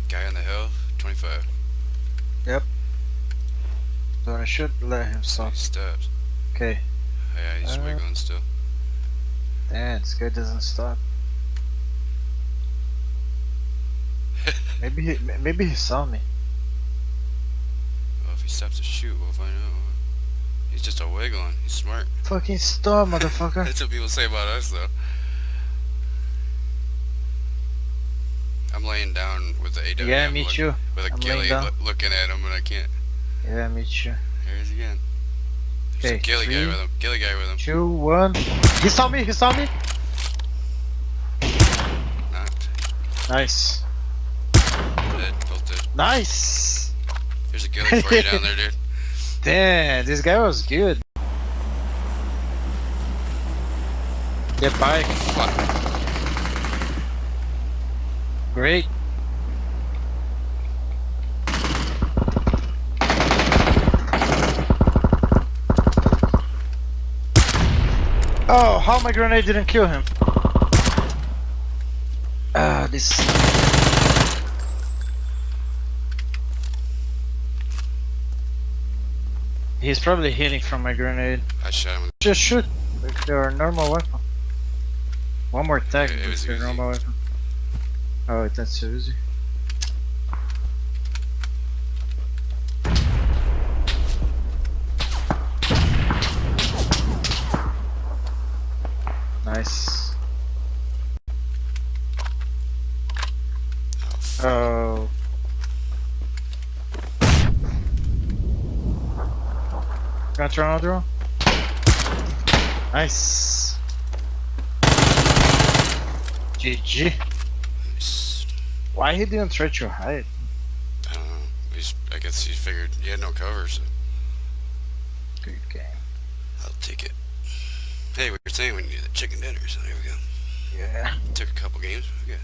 Guy on the hill, 25. Yep. So I should let him So stop. he stopped. Okay. Yeah, he's wiggling still. Damn, this guy doesn't stop. Maybe he saw me. Well, if he stops to shoot, we'll find out. He's just a wiggling. He's smart. Fucking stop, motherfucker. That's what people say about us, though. I'm laying down with the AWM. Yeah, me too. With a I'm ghillie laying down. looking at him, and I can't. Yeah, me too. Here he is again. There's a Okay, ghillie guy with him. Ghillie guy with him. 2, 1. He saw me. Knocked. Nice. Dead. Both dead. Nice. There's a ghillie for you down there, dude. Damn, this guy was good. Get bike. Great. Oh, how my grenade didn't kill him? This. He's probably hitting from my grenade. I shot him. Just shoot with your normal weapon. One more tag It was with your easy. normal weapon. Oh, that's so easy. Nice. Oh. Got your another one? Nice. GG. Nice. Why he didn't try to hide? I don't know. I guess he figured he had no cover, so Good game. I'll take it. Hey, we were saying we need the chicken dinner, so there we go. Yeah. Took a couple games. We got